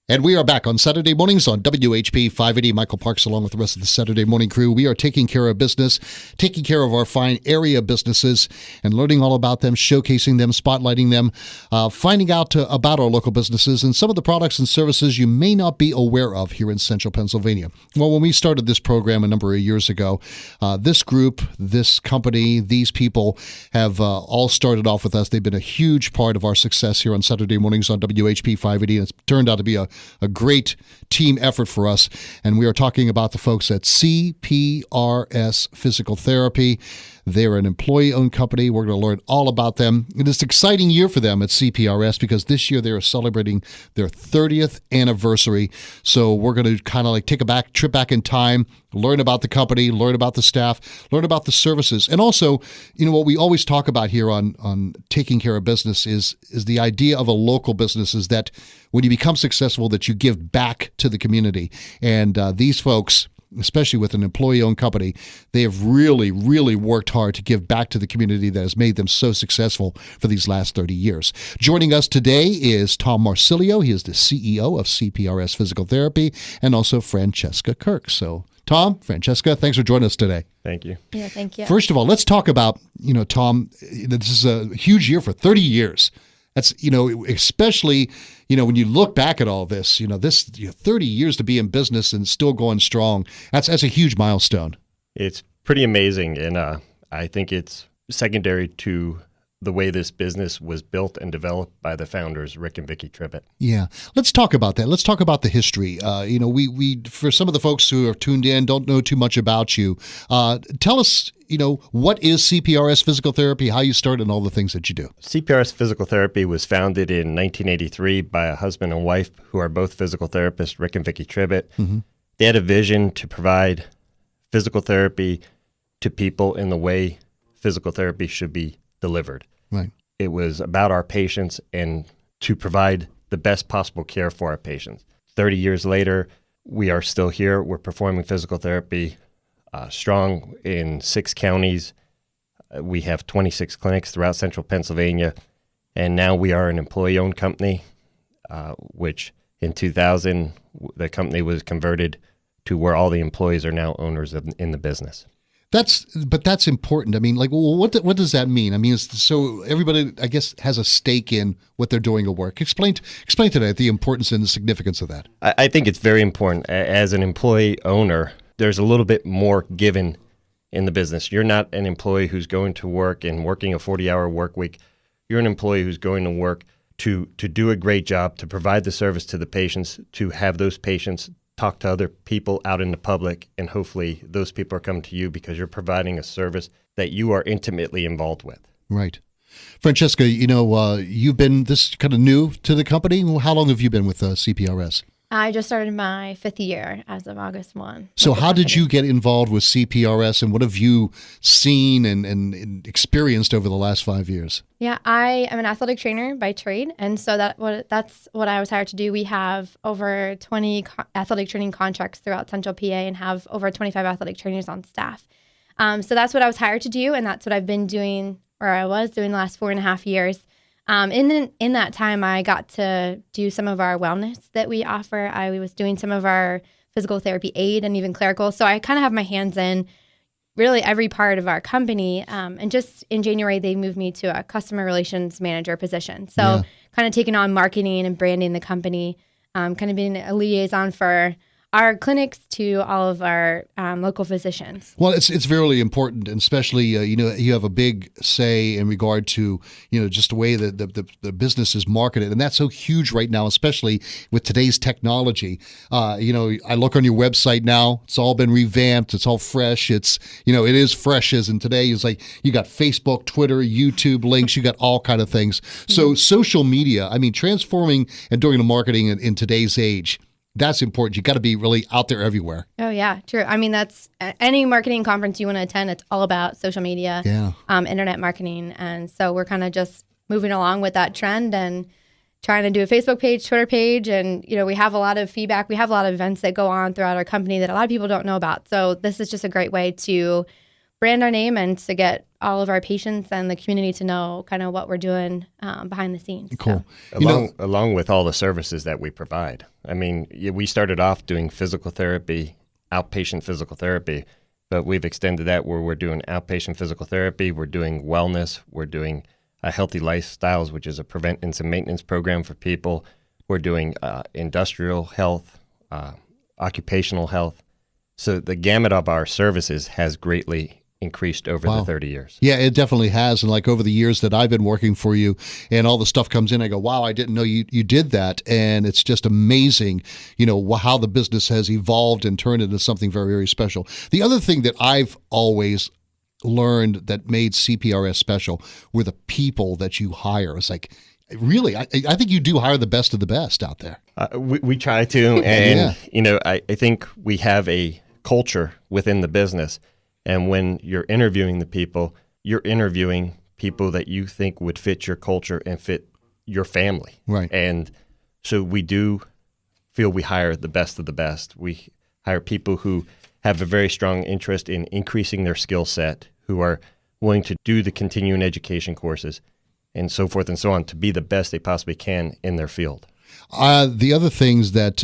And we are back on Saturday mornings on WHP 580. Michael Parks along with the rest of the Saturday morning crew. We are taking care of business, taking care of our fine area businesses and learning all about them, showcasing them, spotlighting them, finding out about our local businesses and some of the products and services you may not be aware of here in central Pennsylvania. Well, when we started this program a number of years ago, this group, this company, these people have all started off with us. They've been a huge part of our success here on Saturday mornings on WHP 580. And it's turned out to be a great team effort for us. And we are talking about the folks at CPRS Physical Therapy. They're an employee-owned company. We're going to learn all about them. It is an exciting year for them at CPRS because this year they are celebrating their 30th anniversary. So we're going to kind of like take a trip back in time, learn about the company, learn about the staff, learn about the services. And also, you know, what we always talk about here on taking care of business is the idea of a local business is that when you become successful, that you give back to the community. And these folks, especially with an employee-owned company, they have really, really worked hard to give back to the community that has made them so successful for these last 30 years. Joining us today is Tom Marsillio. He is the CEO of CPRS Physical Therapy, and also Francesca Kirk. So, Tom, Francesca, thanks for joining us today. Thank you. Yeah, thank you. First of all, let's talk about, Tom, this is a huge year for 30 years. That's, especially, when you look back at all this, 30 years to be in business and still going strong, that's a huge milestone. It's pretty amazing. And I think it's secondary to the way this business was built and developed by the founders, Rick and Vicki Tribbett. Yeah. Let's talk about that. Let's talk about the history. We for some of the folks who are tuned in, don't know too much about you. Tell us, what is CPRS Physical Therapy, how you started, and all the things that you do. CPRS Physical Therapy was founded in 1983 by a husband and wife who are both physical therapists, Rick and Vicki Tribbett. Mm-hmm. They had a vision to provide physical therapy to people in the way physical therapy should be delivered. Right. It was about our patients and to provide the best possible care for our patients. 30 years later, we are still here. We're performing physical therapy strong in 6 counties. We have 26 clinics throughout central Pennsylvania. And now we are an employee-owned company, which in 2000, the company was converted to where all the employees are now owners in the business. That's important. I mean, what does that mean? I mean, so everybody, I guess, has a stake in what they're doing at work. Explain today the importance and the significance of that. I think it's very important. As an employee owner, there's a little bit more given in the business. You're not an employee who's going to work and working a 40-hour work week. You're an employee who's going to work to do a great job, to provide the service to the patients, to have those patients talk to other people out in the public, and hopefully those people are coming to you because you're providing a service that you are intimately involved with. Right. Francesca, you've been this kind of new to the company. How long have you been with CPRS? I just started my 5th year as of August 1. So how did you get involved with CPRS, and what have you seen and experienced over the last 5 years? Yeah, I am an athletic trainer by trade, and so that's what I was hired to do. We have over 20 athletic training contracts throughout Central PA and have over 25 athletic trainers on staff. So that's what I was hired to do, and that's what I've been doing, or I was doing the last 4.5 years. In that time, I got to do some of our wellness that we offer. I was doing some of our physical therapy aid and even clerical. So I kind of have my hands in really every part of our company. And just in January, they moved me to a customer relations manager position. So kind of taking on marketing and branding the company, kind of being a liaison for our clinics to all of our local physicians. Well, it's very important, and especially you have a big say in regard to just the way that the business is marketed, and that's so huge right now, especially with today's technology. I look on your website now; it's all been revamped, it's all fresh. It is fresh as in today. It's like you got Facebook, Twitter, YouTube links, you got all kind of things. So social media, I mean, transforming and doing the marketing in today's age. That's important. You got to be really out there everywhere. Oh, yeah, true. I mean, that's any marketing conference you want to attend, it's all about social media, internet marketing. And so we're kind of just moving along with that trend and trying to do a Facebook page, Twitter page. And, we have a lot of feedback. We have a lot of events that go on throughout our company that a lot of people don't know about. So this is just a great way to brand our name and to get all of our patients and the community to know kind of what we're doing behind the scenes. Cool. So. Along with all the services that we provide. I mean, we started off doing physical therapy, outpatient physical therapy, but we've extended that where we're doing outpatient physical therapy, we're doing wellness, we're doing healthy lifestyles, which is a preventative and maintenance program for people. We're doing industrial health, occupational health. So the gamut of our services has greatly increased over the 30 years. Yeah, it definitely has. And like over the years that I've been working for you and all the stuff comes in, I go, wow, I didn't know you did that. And it's just amazing, how the business has evolved and turned into something very, very special. The other thing that I've always learned that made CPRS special were the people that you hire. It's like, really, I think you do hire the best of the best out there. We try to. And, I think we have a culture within the business. And when you're interviewing the people, you're interviewing people that you think would fit your culture and fit your family. Right. And so we do feel we hire the best of the best. We hire people who have a very strong interest in increasing their skill set, who are willing to do the continuing education courses and so forth and so on to be the best they possibly can in their field. The other things that,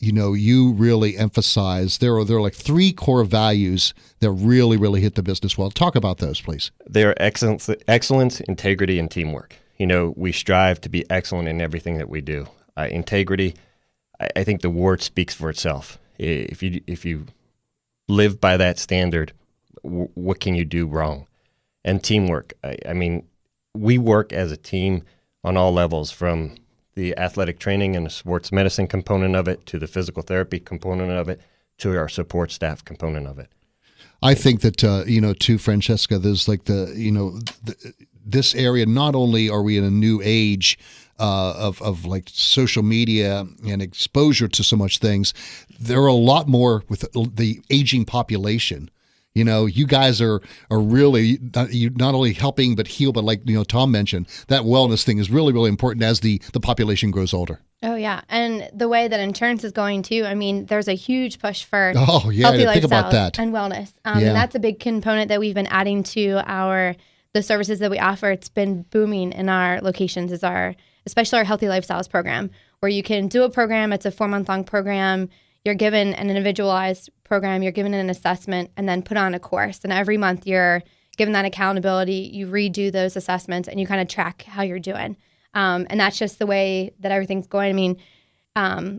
you really emphasize, there are like 3 core values that really, really hit the business well. Talk about those, please. They're excellence, integrity, and teamwork. We strive to be excellent in everything that we do. Integrity, I think the word speaks for itself. If you live by that standard, what can you do wrong? And teamwork, I mean, we work as a team on all levels, from the athletic training and the sports medicine component of it to the physical therapy component of it to our support staff component of it. I think that, too, Francesca, there's like this area, not only are we in a new age of like social media and exposure to so much things, there are a lot more with the aging population. You guys are really not only helping but heal, but like Tom mentioned, that wellness thing is really, really important as the population grows older. Oh yeah, and the way that insurance is going too. I mean, there's a huge push for healthy lifestyles about that. and wellness, and that's a big component that we've been adding to the services that we offer. It's been booming in our locations, especially our healthy lifestyles program, where you can do a program. It's a 4-month-long program. You're given an individualized program, you're given an assessment, and then put on a course. And every month you're given that accountability, you redo those assessments, and you kind of track how you're doing. And that's just the way that everything's going. I mean,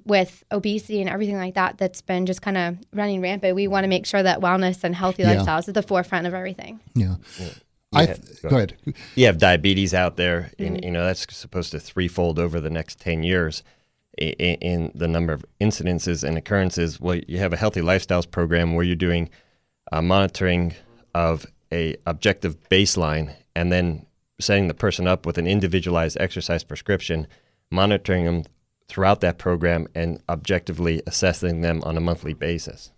with obesity and everything like that, that's been just kind of running rampant. We want to make sure that wellness and healthy lifestyles are at the forefront of everything. Yeah. Go ahead. You have diabetes out there, and that's supposed to threefold over the next 10 years. In the number of incidences and occurrences. Well, you have a healthy lifestyles program where you're doing monitoring of a objective baseline and then setting the person up with an individualized exercise prescription, monitoring them throughout that program, and objectively assessing them on a monthly basis.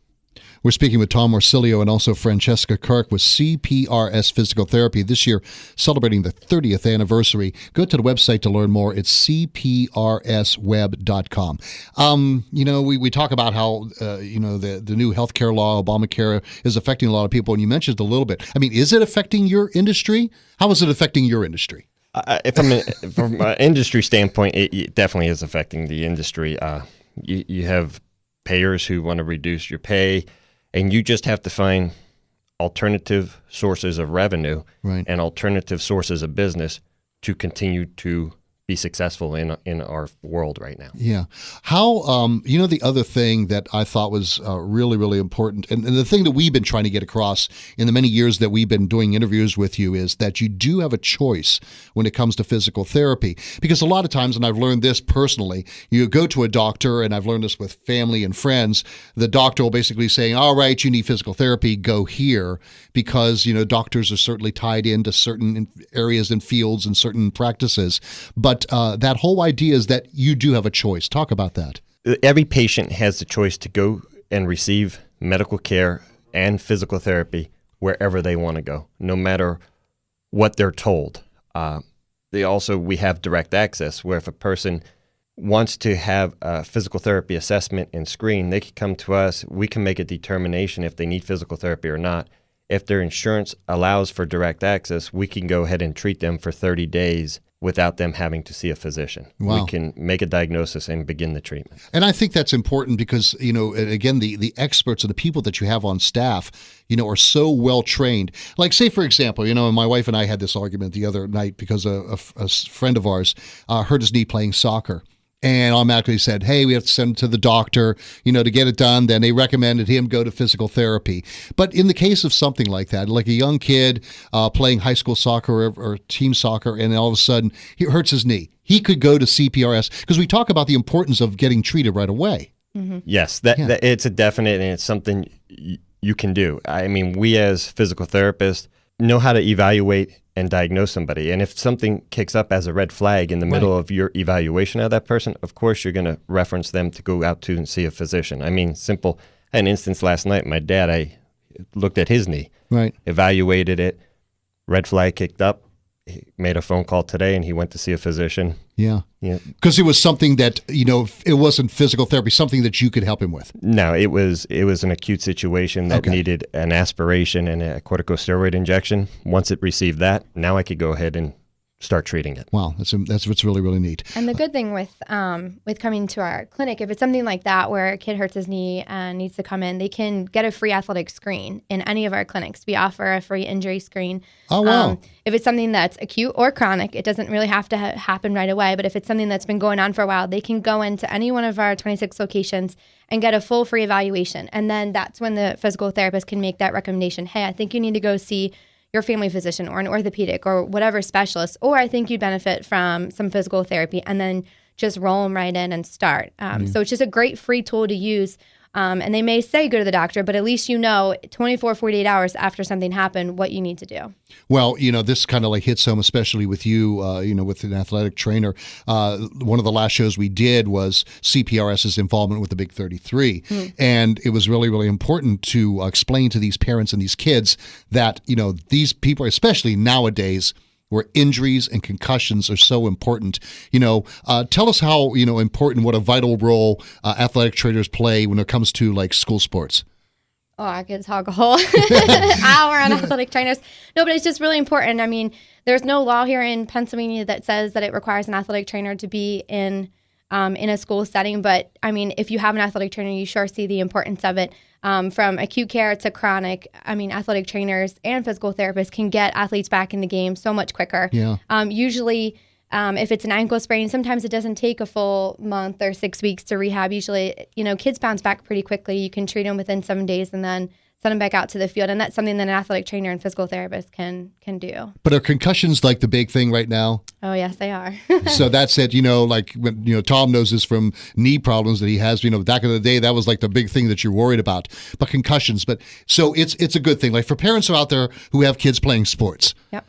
We're speaking with Tom Marsillio and also Francesca Kirk with CPRS Physical Therapy, this year celebrating the 30th anniversary. Go to the website to learn more. It's cprsweb.com. We talk about how, the new healthcare law, Obamacare, is affecting a lot of people, and you mentioned a little bit. I mean, is it affecting your industry? How is it affecting your industry? From an industry standpoint, it definitely is affecting the industry. You have payers who want to reduce your pay, and you just have to find alternative sources of revenue and alternative sources of business to continue to be successful in our world right now. Yeah. How, the other thing that I thought was really, really important, and the thing that we've been trying to get across in the many years that we've been doing interviews with you, is that you do have a choice when it comes to physical therapy. Because a lot of times, and I've learned this personally, you go to a doctor, and I've learned this with family and friends, the doctor will basically say, all right, you need physical therapy, go here, because, doctors are certainly tied into certain areas and fields and certain practices. But that whole idea is that you do have a choice. Talk about that. Every patient has the choice to go and receive medical care and physical therapy wherever they want to go, no matter what they're told. We have direct access, where if a person wants to have a physical therapy assessment and screen, they can come to us. We can make a determination if they need physical therapy or not. if their insurance allows for direct access, we can go ahead and treat them for 30 days without them having to see a physician. Wow. We can make a diagnosis and begin the treatment. And I think that's important because, again, the experts and the people that you have on staff, are so well trained. Like, say, for example, my wife and I had this argument the other night because a friend of ours hurt his knee playing soccer. And automatically said, hey, we have to send him to the doctor, to get it done. Then they recommended him go to physical therapy. But in the case of something like that, like a young kid playing high school soccer or team soccer, and all of a sudden he hurts his knee, he could go to CPRS because we talk about the importance of getting treated right away. Mm-hmm. Yes, that it's a definite, and it's something you can do. I mean, we as physical therapists know how to evaluate and diagnose somebody. And if something kicks up as a red flag in the middle of your evaluation of that person, of course, you're going to reference them to go out to and see a physician. I mean, simple. I had an instance last night. My dad, I looked at his knee, evaluated it, red flag kicked up. He made a phone call today and he went to see a physician. Yeah. Because it was something that, it wasn't physical therapy, something that you could help him with. No, it was an acute situation that needed an aspiration and a corticosteroid injection. Once it received that, now I could go ahead and start treating it. Wow, that's what's really, really neat. And the good thing with coming to our clinic, if it's something like that where a kid hurts his knee and needs to come in, they can get a free athletic screen in any of our clinics. We offer a free injury screen. Oh, wow. If it's something that's acute or chronic, it doesn't really have to happen right away. But if it's something that's been going on for a while, they can go into any one of our 26 locations and get a full free evaluation. And then that's when the physical therapist can make that recommendation. Hey, I think you need to go see your family physician or an orthopedic or whatever specialist, or I think you'd benefit from some physical therapy, and then just roll them right in and start. So it's just a great free tool to use. And they may say go to the doctor, but at least 24, 48 hours after something happened, what you need to do. Well, this kind of like hits home, especially with you, with an athletic trainer. One of the last shows we did was CPRS's involvement with the Big 33. And it was really, really important to explain to these parents and these kids that, these people, especially nowadays, where injuries and concussions are so important. Tell us how, important, what a vital role athletic trainers play when it comes to like school sports. Oh, I could talk a whole hour on athletic trainers. No, but it's just really important. I mean, there's no law here in Pennsylvania that says that it requires an athletic trainer to be in a school setting. But I mean, if you have an athletic trainer, you sure see the importance of it. From acute care to chronic, I mean, athletic trainers and physical therapists can get athletes back in the game so much quicker. Yeah. Usually, if it's an ankle sprain, sometimes it doesn't take a full month or 6 weeks to rehab. Usually, kids bounce back pretty quickly. You can treat them within 7 days and then send them back out to the field. And that's something that an athletic trainer and physical therapist can do. But are concussions like the big thing right now? Oh, yes, they are. So that's it, like when, Tom knows this from knee problems that he has, back in the day, that was like the big thing that you're worried about. But concussions, so it's a good thing. Like for parents out there who have kids playing sports. Yep.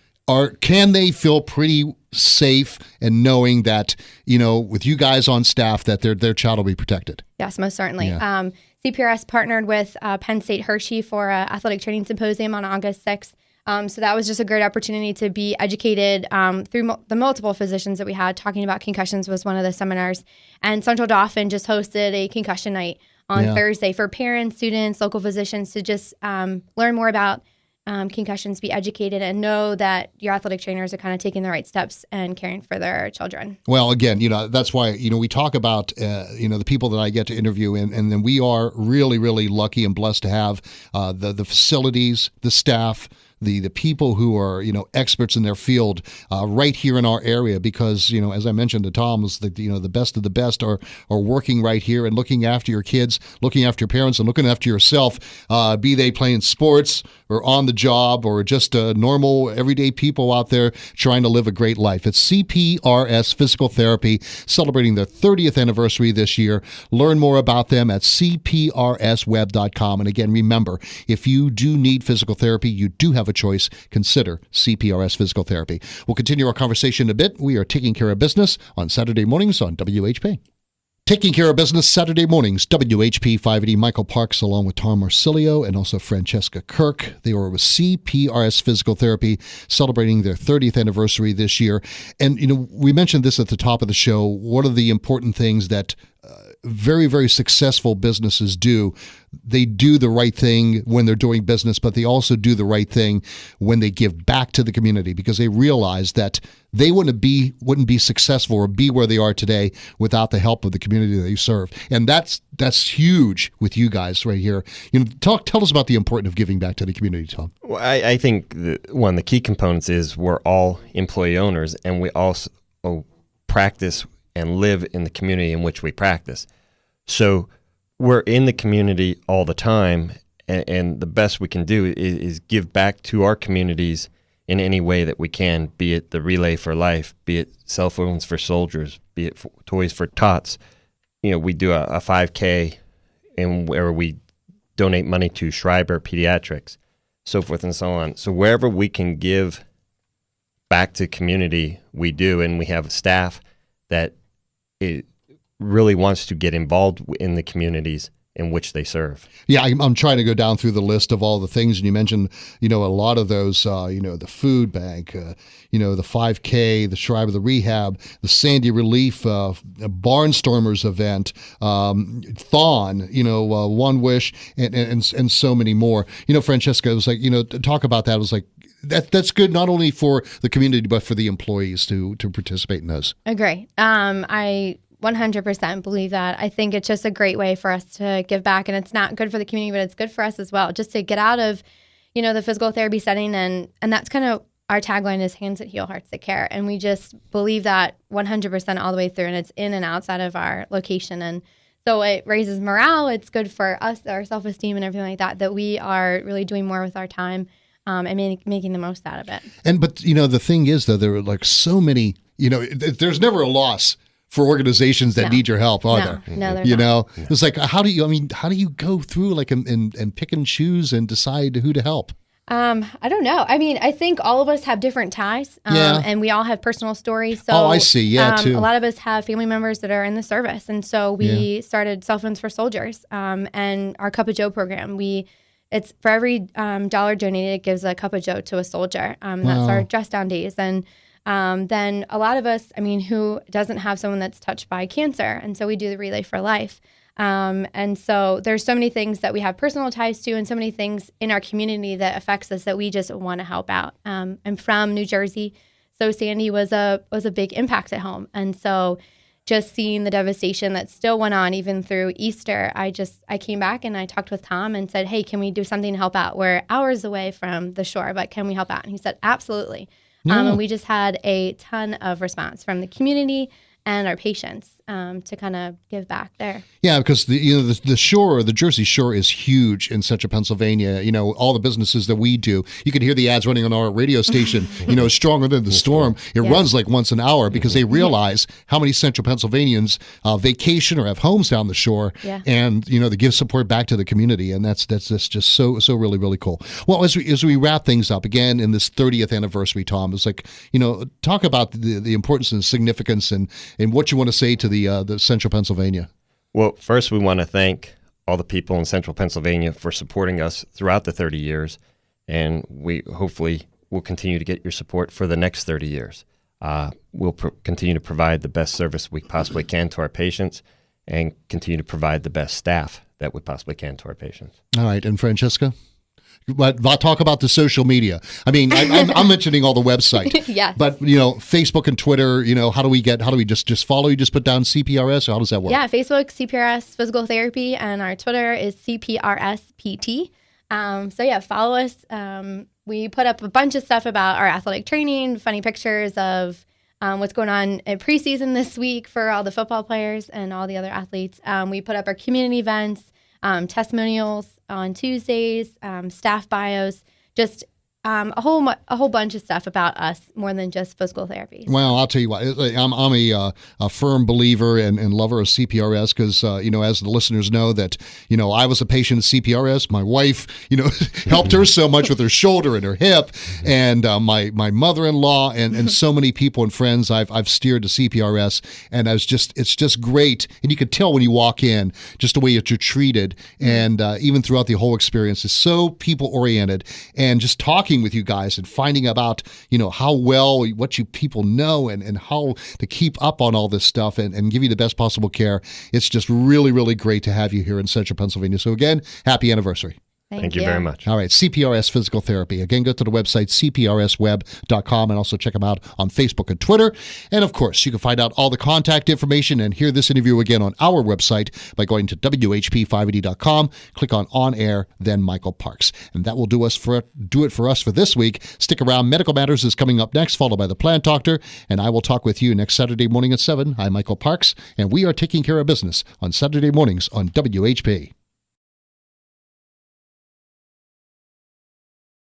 Can they feel pretty safe and knowing that, with you guys on staff, that their child will be protected? Yes, most certainly. Yeah. CPRS partnered with Penn State Hershey for an athletic training symposium on August 6th. So that was just a great opportunity to be educated through the multiple physicians that we had. Talking about concussions was one of the seminars. And Central Dauphin just hosted a concussion night on Thursday for parents, students, local physicians to just learn more about concussions, be educated, and know that your athletic trainers are kind of taking the right steps and caring for their children. Well, again, that's why, we talk about, the people that I get to interview, and then we are really, really lucky and blessed to have the facilities, the staff, the people who are, experts in their field right here in our area because, as I mentioned to Tom, was the best of the best are working right here and looking after your kids, looking after your parents, and looking after yourself, be they playing sports or on the job or just normal everyday people out there trying to live a great life. It's CPRS Physical Therapy celebrating their 30th anniversary this year. Learn more about them at cprsweb.com. And again, remember, if you do need physical therapy, you do have a choice. Consider CPRS Physical Therapy. We'll continue our conversation in a bit. We are taking care of business on Saturday mornings on WHP. Taking care of business Saturday mornings, WHP 580, Michael Parks, along with Tom Marsillio and also Francesca Kirk. They were with CPRS Physical Therapy, celebrating their 30th anniversary this year. And, we mentioned this at the top of the show. One of the important things that very, very successful businesses do. They do the right thing when they're doing business, but they also do the right thing when they give back to the community, because they realize that they wouldn't be successful or be where they are today without the help of the community they serve. And that's huge with you guys right here. Tell us about the importance of giving back to the community, Tom. Well, I think one of the key components is we're all employee owners, and we also practice and live in the community in which we practice. So we're in the community all the time, and the best we can do is give back to our communities in any way that we can, be it the Relay for Life, be it cell phones for soldiers, be it toys for tots. We do a 5K and where we donate money to Schreiber Pediatrics, so forth and so on. So wherever we can give back to community, we do, and we have staff that it really wants to get involved in the communities in which they serve. Yeah, I'm trying to go down through the list of all the things, and you mentioned, a lot of those, the food bank, the 5K, the Schreiber, the rehab, the Sandy Relief, Barnstormers event, Thon, One Wish, and so many more. Francesca, it was like, talk about that. It was like, that's good not only for the community but for the employees to participate in those. Agree. I 100% believe that. I think it's just a great way for us to give back, and it's not good for the community, but it's good for us as well, just to get out of, the physical therapy setting, and that's kind of our tagline is hands that heal, hearts that care, and we just believe that 100% all the way through, and it's in and outside of our location, and so it raises morale. It's good for us, our self-esteem, and everything like that we are really doing more with our time. And making the most out of it. But the thing is, though, there are like so many. There's never a loss for organizations that need your help, are there? No, there's not. It's like, how do you go through and pick and choose and decide who to help? I don't know. I think all of us have different ties, and we all have personal stories. So, I see. Yeah, too. A lot of us have family members that are in the service, and so we started Cell Phones for Soldiers, and our Cup of Joe program. It's for every dollar donated, it gives a cup of Joe to a soldier. That's our dress down days. And then a lot of us, who doesn't have someone that's touched by cancer? And so we do the Relay for Life. And so there's so many things that we have personal ties to, and so many things in our community that affects us that we just want to help out. I'm from New Jersey, so Sandy was a big impact at home. And so just seeing the devastation that still went on even through Easter, I came back and I talked with Tom and said, hey, can we do something to help out? We're hours away from the shore, but can we help out? And he said, absolutely. And we just had a ton of response from the community and our patients to kind of give back there. Yeah, because the shore, the Jersey Shore, is huge in central Pennsylvania. All the businesses that we do, you can hear the ads running on our radio station. Stronger than the storm. It runs like once an hour because they realize how many central Pennsylvanians vacation or have homes down the shore, and they give support back to the community, and that's just so really really cool. Well, as we wrap things up again in this 30th anniversary, Tom, it's like talk about the importance and significance and what you want to say to the Central Pennsylvania. Well, first we want to thank all the people in Central Pennsylvania for supporting us throughout the 30 years, and we hopefully will continue to get your support for the next 30 years. We'll continue to provide the best service we possibly can to our patients and continue to provide the best staff that we possibly can to our patients. All right, and Francesca? But I'll talk about the social media. I'm mentioning all the website. Yes. But Facebook and Twitter. How do we just follow you? Just put down CPRS, or how does that work? Yeah, Facebook CPRS Physical Therapy, and our Twitter is CPRS PT. Follow us. We put up a bunch of stuff about our athletic training, funny pictures of what's going on at preseason this week for all the football players and all the other athletes. We put up our community events, testimonials on Tuesdays, staff bios, just a whole bunch of stuff about us more than just physical therapy. Well, I'll tell you what, I'm a firm believer and lover of CPRS because, as the listeners know that, I was a patient of CPRS. My wife, helped her so much with her shoulder and her hip, and my mother-in-law and so many people and friends I've steered to CPRS, and it's just great. And you can tell when you walk in just the way that you're treated, and even throughout the whole experience is so people-oriented, and just talking working with you guys and finding about, how well what you people know and how to keep up on all this stuff and give you the best possible care. It's just really, really great to have you here in Central Pennsylvania. So again, happy anniversary. Thank you very much. All right, CPRS Physical Therapy. Again, go to the website, cprsweb.com, and also check them out on Facebook and Twitter. And, of course, you can find out all the contact information and hear this interview again on our website by going to WHP580.com, click on Air, then Michael Parks. And that will do it for us for this week. Stick around. Medical Matters is coming up next, followed by The Plant Doctor, and I will talk with you next Saturday morning at 7. I'm Michael Parks, and we are taking care of business on Saturday mornings on WHP.